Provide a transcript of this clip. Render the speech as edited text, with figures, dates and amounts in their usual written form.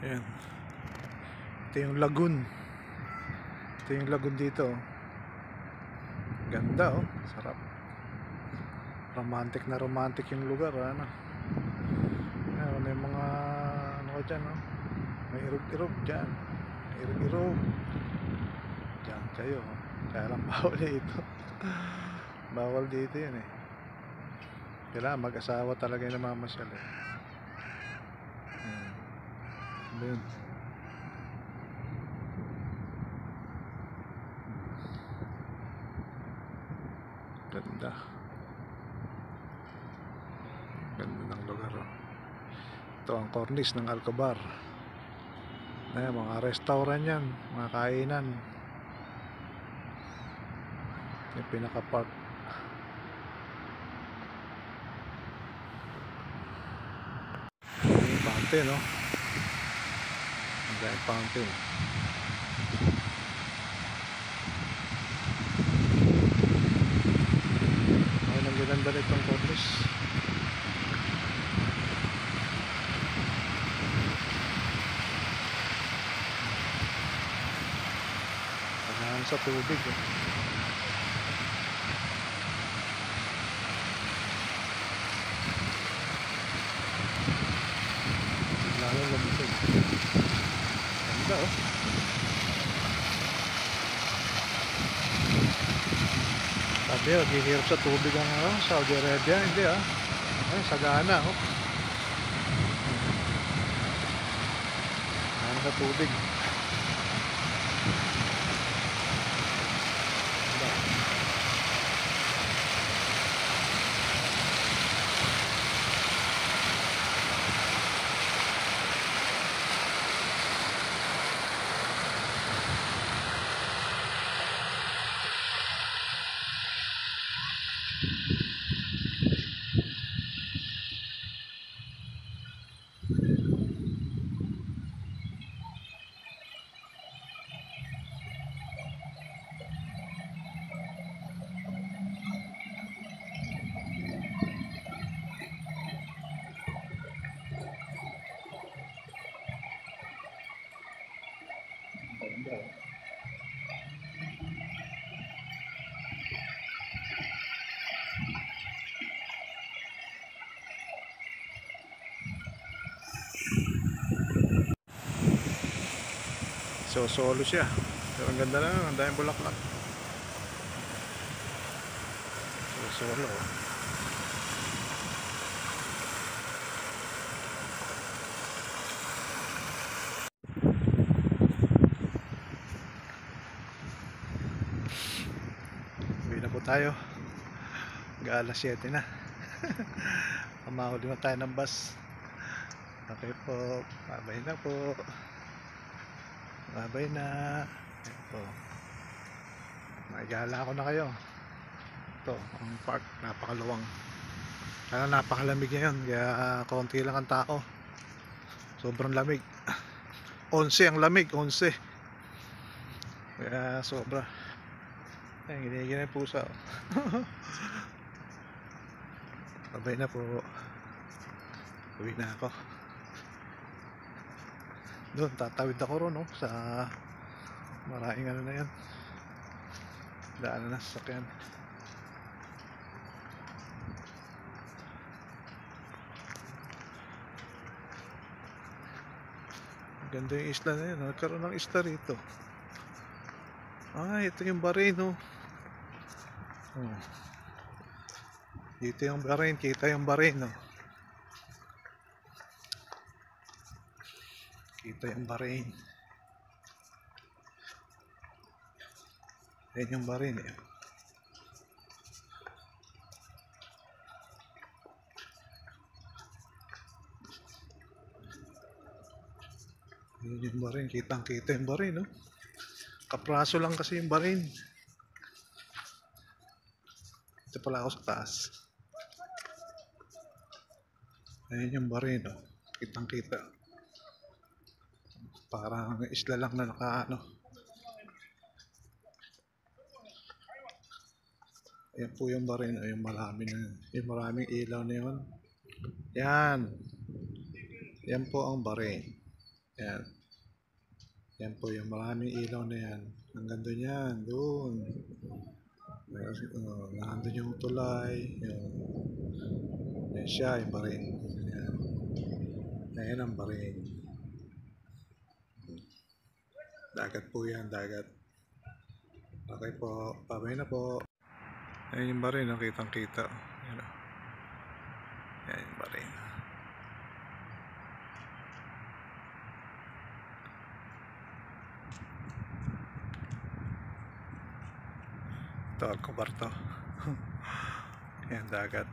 Ayan. Ito yung lagoon. Ito yung lagoon dito. Ganda oh. Sarap. Romantic na romantic yung lugar. Ano? Ayan, may mga ano dyan oh. May irog-irog dyan. May irog-irog. Dyan kayo. Kaya lang bawal dito. Bawal dito yun eh. Kailangan mag-asawa talaga yung namamasyal eh. Ano yun? Ganda. Ganda ng lugar oh. Ito ang cornice ng Alcobar. Ayan, mga restaurant yan, mga kainan. Yung pinaka-park. Yung fountain no. Ang dahil fountain. Ay, nang ganda nitong cornice. Pagkahan sa tubig eh. Lalo lumipig. Ganda oh. Sabi oh, gihirap sa tubig ang Saudi Arabia. Hindi ah. Ay, sagana oh. Ano sa tubig. So solo siya. Pero ang ganda na, ang daming bulaklak. So solo. Uwi na po tayo. Alas 7 na. Pamahuli na tayo ng bus. Okay po. Babay na po. Babay na. Ito. Magala ko na kayo. Ito, ang park. Napakaluwang. Kaya napakalamig ngayon. Kaya konti lang ang tao. Sobrang lamig. 11 ang lamig. 11. Kaya sobra. Ayan, ginigin yung pusa. Babay na po. Uwi na ako. Doon, tatawid ako ron no? Sa maraming ano na yan. Daan na sa sakyan. Ganda yung isla na yun. Nagkaroon ng isla rito. Ah, ito yung Bahrain no. Oh. Dito yung Bahrain. Kita yung Bahrain no. Kita yung Bahrain. Ayan yung Bahrain eh. Ayan yung Bahrain. Kitang kita yung Bahrain no. Kapraso lang kasi yung Bahrain. Ito pala ako sa taas. Ayan yung Bahrain no. Kitang kita. Parang isla lang na nakaano. Ayan po yung Bahrain. Yung maraming ilaw na yun. Yan. Yan po ang Bahrain. Yan. Yan po yung maraming ilaw na yan. Hanggang doon yan. Doon. Nandun yung tulay. Yan siya, yung barin. Yan. Ayan ang barin. Dagat po yan, dagat. Okay po. Babay na po. Ayan yung barin, kitang-kita. Yan. Yan yung barin. Ito, Alcobar to. Yan, dagat.